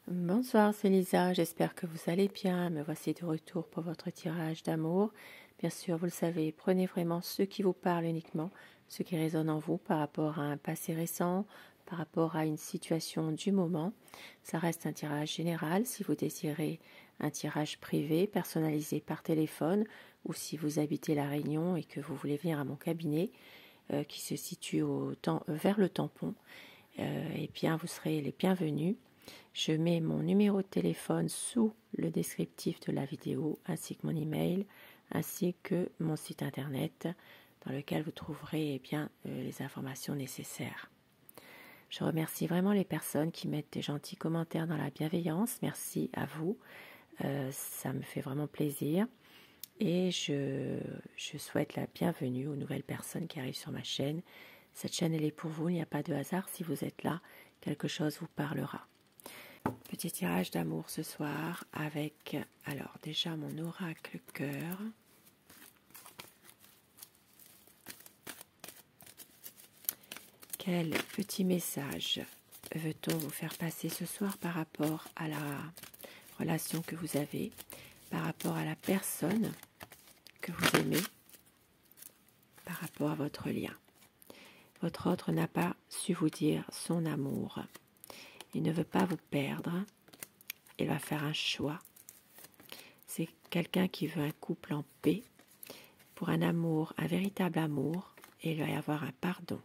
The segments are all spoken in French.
Bonsoir, c'est Lisa, j'espère que vous allez bien. Me voici de retour pour votre tirage d'amour. Bien sûr, vous le savez, prenez vraiment ce qui vous parle uniquement, ce qui résonne en vous par rapport à un passé récent, par rapport à une situation du moment. Ça reste un tirage général. Si vous désirez un tirage privé, personnalisé par téléphone, ou si vous habitez La Réunion et que vous voulez venir à mon cabinet, qui se situe vers le tampon, eh bien, vous serez les bienvenus. Je mets mon numéro de téléphone sous le descriptif de la vidéo, ainsi que mon email, ainsi que mon site internet, dans lequel vous trouverez les informations nécessaires. Je remercie vraiment les personnes qui mettent des gentils commentaires dans la bienveillance. Merci à vous. Ça me fait vraiment plaisir. Et je souhaite la bienvenue aux nouvelles personnes qui arrivent sur ma chaîne. Cette chaîne, elle est pour vous. Il n'y a pas de hasard. Si vous êtes là, quelque chose vous parlera. Petit tirage d'amour ce soir avec, alors déjà mon oracle cœur. Quel petit message veut-on vous faire passer ce soir par rapport à la relation que vous avez, par rapport à la personne que vous aimez, par rapport à votre lien? Votre autre n'a pas su vous dire son amour. Il ne veut pas vous perdre. Il va faire un choix. C'est quelqu'un qui veut un couple en paix, pour un amour, un véritable amour, et il va y avoir un pardon.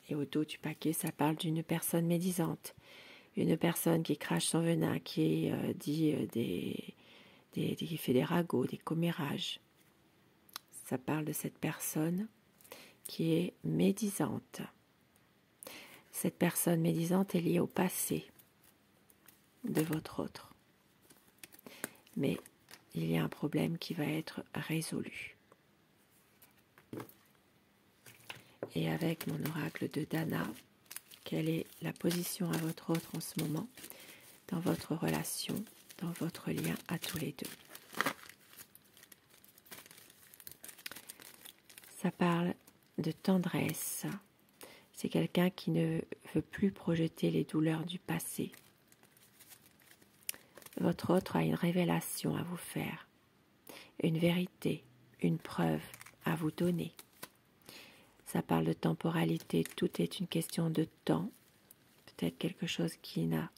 Et au dos du paquet, ça parle d'une personne médisante, une personne qui crache son venin, qui qui fait des ragots, des commérages. Ça parle de cette personne qui est médisante. Cette personne médisante est liée au passé de votre autre. Mais il y a un problème qui va être résolu. Et avec mon oracle de Dana, quelle est la position à votre autre en ce moment, dans votre relation, dans votre lien à tous les deux? Ça parle de tendresse. C'est quelqu'un qui ne veut plus projeter les douleurs du passé. Votre autre a une révélation à vous faire, une vérité, une preuve à vous donner. Ça parle de temporalité, tout est une question de temps, peut-être quelque chose qui n'a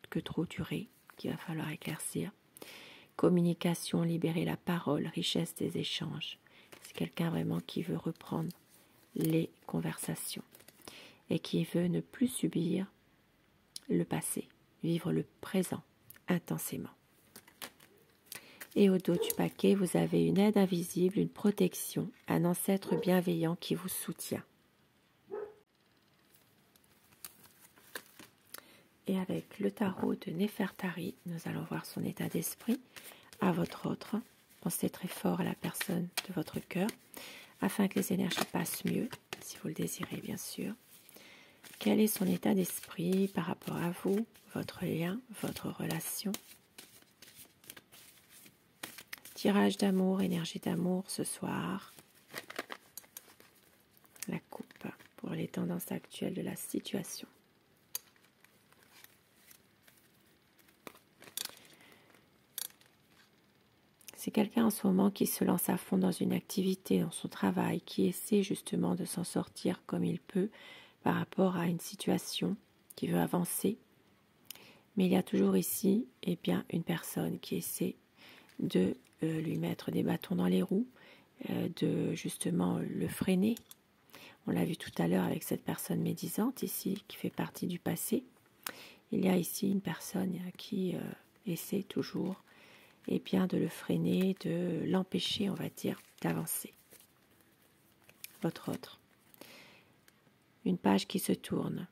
que trop duré, qu'il va falloir éclaircir. Communication, libérer la parole, richesse des échanges. C'est quelqu'un vraiment qui veut reprendre les conversations et qui veut ne plus subir le passé, vivre le présent intensément. Et au dos du paquet, vous avez une aide invisible, une protection, un ancêtre bienveillant qui vous soutient. Et avec le tarot de Nefertari, nous allons voir son état d'esprit à votre autre. Pensez très fort à la personne de votre cœur, afin que les énergies passent mieux, si vous le désirez bien sûr. Quel est son état d'esprit par rapport à vous, votre lien, votre relation? Tirage d'amour, énergie d'amour ce soir. La coupe pour les tendances actuelles de la situation. C'est quelqu'un en ce moment qui se lance à fond dans une activité, dans son travail, qui essaie justement de s'en sortir comme il peut par rapport à une situation, qui veut avancer. Mais il y a toujours ici une personne qui essaie de lui mettre des bâtons dans les roues, de justement le freiner. On l'a vu tout à l'heure avec cette personne médisante ici, qui fait partie du passé. Il y a ici une personne qui essaie toujours de le freiner, de l'empêcher, on va dire, d'avancer. Votre autre. Une page qui se tourne.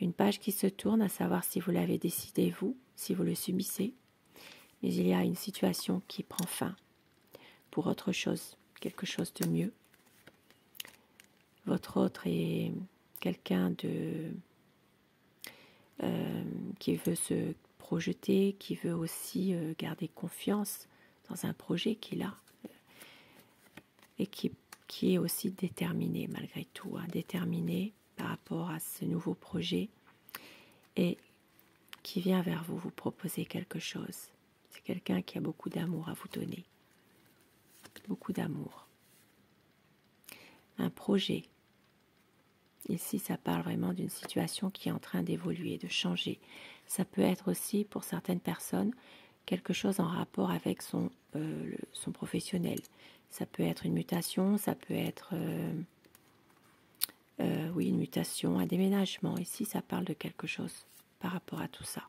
Une page qui se tourne, à savoir si vous l'avez décidé vous, si vous le subissez. Mais il y a une situation qui prend fin pour autre chose, quelque chose de mieux. Votre autre est quelqu'un qui veut se projeter, qui veut aussi garder confiance dans un projet qu'il a et qui est aussi déterminé malgré tout, déterminé par rapport à ce nouveau projet et qui vient vers vous, vous proposer quelque chose. C'est quelqu'un qui a beaucoup d'amour à vous donner. Beaucoup d'amour. Un projet. Ici, ça parle vraiment d'une situation qui est en train d'évoluer, de changer. Ça peut être aussi, pour certaines personnes, quelque chose en rapport avec son professionnel. Ça peut être une mutation, ça peut être oui, une mutation, un déménagement. Ici, ça parle de quelque chose par rapport à tout ça.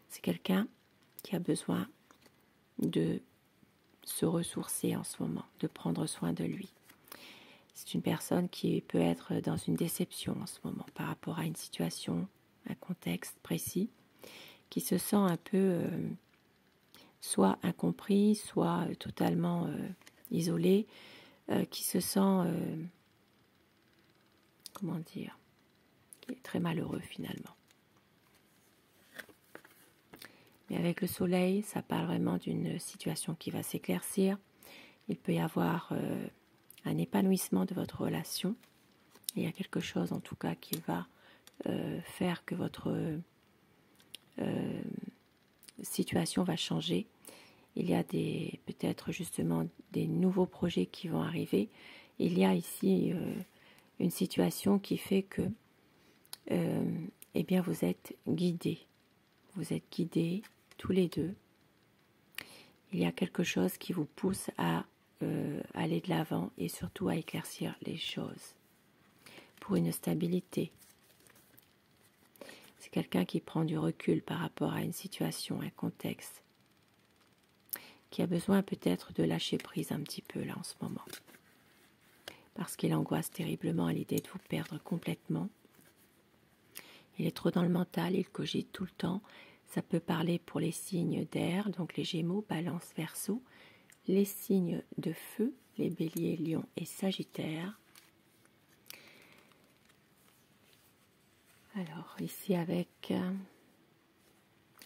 C'est quelqu'un qui a besoin de se ressourcer en ce moment, de prendre soin de lui. C'est une personne qui peut être dans une déception en ce moment par rapport à une situation, un contexte précis, qui se sent un peu soit incompris, soit totalement isolé, qui se sent, comment dire, qui est très malheureux finalement. Mais avec le soleil, ça parle vraiment d'une situation qui va s'éclaircir. Il peut y avoir un épanouissement de votre relation. Il y a quelque chose en tout cas qui va faire que votre situation va changer. Il y a peut-être justement des nouveaux projets qui vont arriver. Il y a ici une situation qui fait que eh bien vous êtes guidés. Vous êtes guidés tous les deux. Il y a quelque chose qui vous pousse à aller de l'avant et surtout à éclaircir les choses pour une stabilité. C'est quelqu'un qui prend du recul par rapport à une situation, un contexte, qui a besoin peut-être de lâcher prise un petit peu là en ce moment. Parce qu'il angoisse terriblement à l'idée de vous perdre complètement. Il est trop dans le mental, il cogite tout le temps. Ça peut parler pour les signes d'air, donc les Gémeaux, Balance, Verseau, les signes de feu, les Béliers, Lions et Sagittaires. Alors ici avec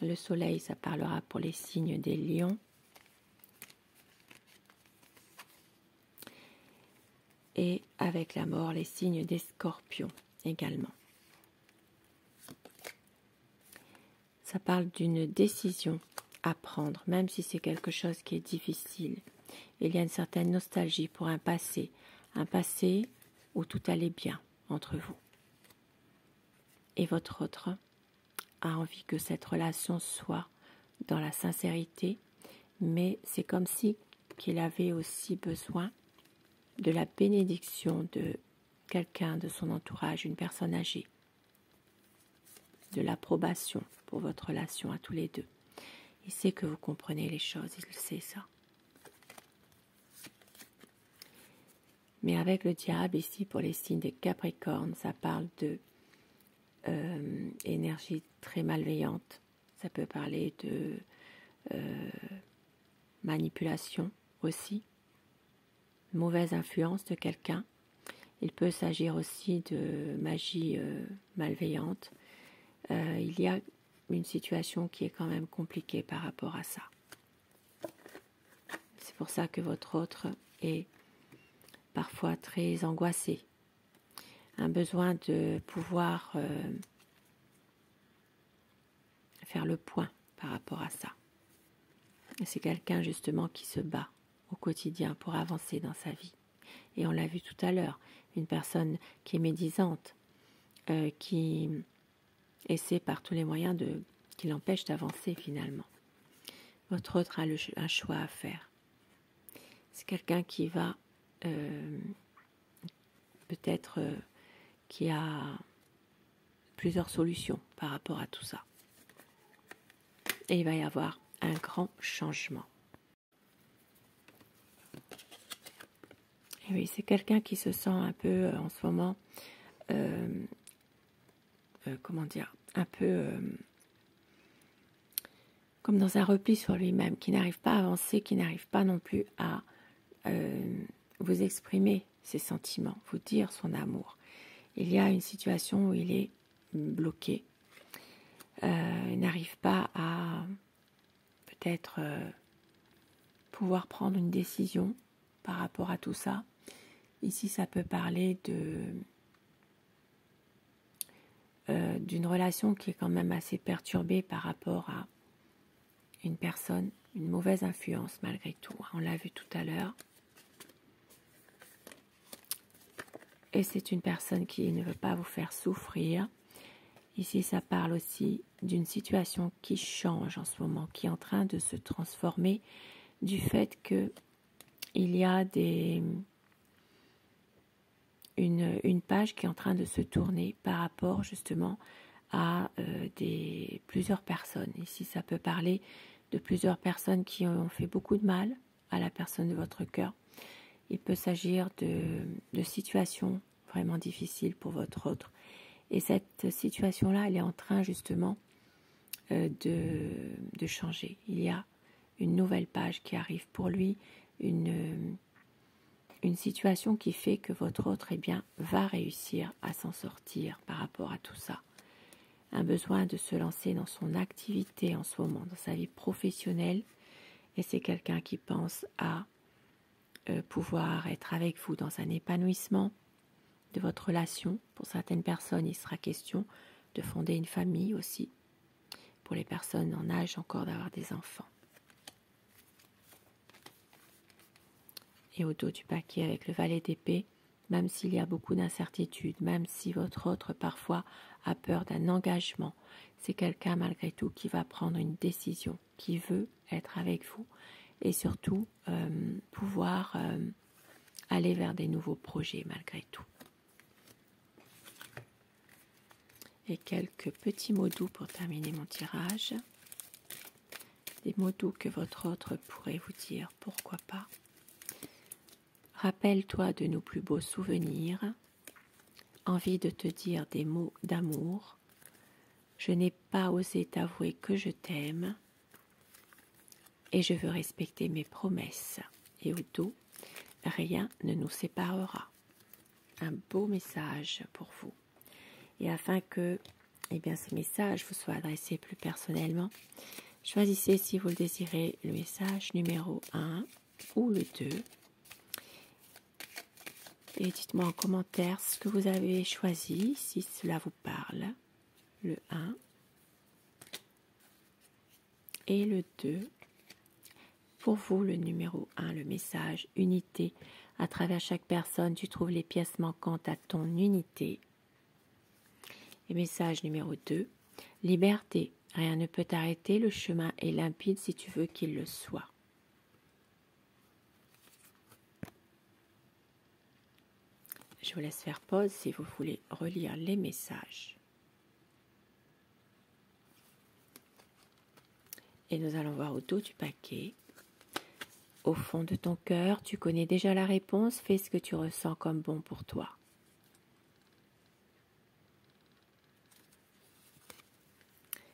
le soleil, ça parlera pour les signes des Lions. Et avec la mort, les signes des Scorpions également. Ça parle d'une décision à prendre, même si c'est quelque chose qui est difficile. Il y a une certaine nostalgie pour un passé où tout allait bien entre vous. Et votre autre a envie que cette relation soit dans la sincérité, mais c'est comme si qu'il avait aussi besoin de la bénédiction de quelqu'un de son entourage, une personne âgée, de l'approbation pour votre relation à tous les deux. Il sait que vous comprenez les choses, il sait ça. Mais avec le diable, ici, pour les signes de Capricorne, ça parle de énergie très malveillante. Ça peut parler de manipulation aussi, mauvaise influence de quelqu'un. Il peut s'agir aussi de magie malveillante. Il y a une situation qui est quand même compliquée par rapport à ça. C'est pour ça que votre autre est parfois très angoissé. Un besoin de pouvoir faire le point par rapport à ça. Et c'est quelqu'un justement qui se bat au quotidien pour avancer dans sa vie. Et on l'a vu tout à l'heure, une personne qui est médisante, qui essaie par tous les moyens qui l'empêche d'avancer finalement. Votre autre a un choix à faire. C'est quelqu'un qui va peut-être qui a plusieurs solutions par rapport à tout ça. Et il va y avoir un grand changement. Et oui, c'est quelqu'un qui se sent un peu en ce moment, comment dire, un peu comme dans un repli sur lui-même, qui n'arrive pas à avancer, qui n'arrive pas non plus à vous exprimer ses sentiments, vous dire son amour. Il y a une situation où il est bloqué. Il n'arrive pas à peut-être pouvoir prendre une décision par rapport à tout ça. Ici, ça peut parler d'une relation qui est quand même assez perturbée par rapport à une personne, une mauvaise influence malgré tout. On l'a vu tout à l'heure. Et c'est une personne qui ne veut pas vous faire souffrir. Ici, ça parle aussi d'une situation qui change en ce moment, qui est en train de se transformer du fait qu'il y a une page qui est en train de se tourner par rapport justement à plusieurs personnes. Ici, ça peut parler de plusieurs personnes qui ont fait beaucoup de mal à la personne de votre cœur. Il peut s'agir de situations vraiment difficiles pour votre autre. Et cette situation-là, elle est en train justement de changer. Il y a une nouvelle page qui arrive pour lui, une situation qui fait que votre autre va réussir à s'en sortir par rapport à tout ça. Un besoin de se lancer dans son activité en ce moment, dans sa vie professionnelle. Et c'est quelqu'un qui pense à pouvoir être avec vous dans un épanouissement de votre relation. Pour certaines personnes, il sera question de fonder une famille aussi. Pour les personnes en âge encore d'avoir des enfants. Et au dos du paquet avec le valet d'épée, même s'il y a beaucoup d'incertitudes, même si votre autre parfois a peur d'un engagement, c'est quelqu'un malgré tout qui va prendre une décision, qui veut être avec vous et surtout pouvoir aller vers des nouveaux projets malgré tout. Et quelques petits mots doux pour terminer mon tirage. Des mots doux que votre autre pourrait vous dire, pourquoi pas. Rappelle-toi de nos plus beaux souvenirs. Envie de te dire des mots d'amour. Je n'ai pas osé t'avouer que je t'aime. Et je veux respecter mes promesses. Et au dos, rien ne nous séparera. Un beau message pour vous. Et afin que ces messages vous soient adressés plus personnellement, choisissez, si vous le désirez, le message numéro 1 ou le 2. Et dites-moi en commentaire ce que vous avez choisi, si cela vous parle. Le 1 et le 2. Pour vous, le numéro 1, le message unité. À travers chaque personne, tu trouves les pièces manquantes à ton unité. Et message numéro 2, liberté. Rien ne peut t'arrêter, le chemin est limpide si tu veux qu'il le soit. Je vous laisse faire pause si vous voulez relire les messages. Et nous allons voir au dos du paquet. Au fond de ton cœur, tu connais déjà la réponse, fais ce que tu ressens comme bon pour toi.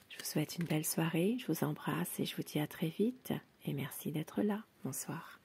Je vous souhaite une belle soirée, je vous embrasse et je vous dis à très vite. Et merci d'être là. Bonsoir.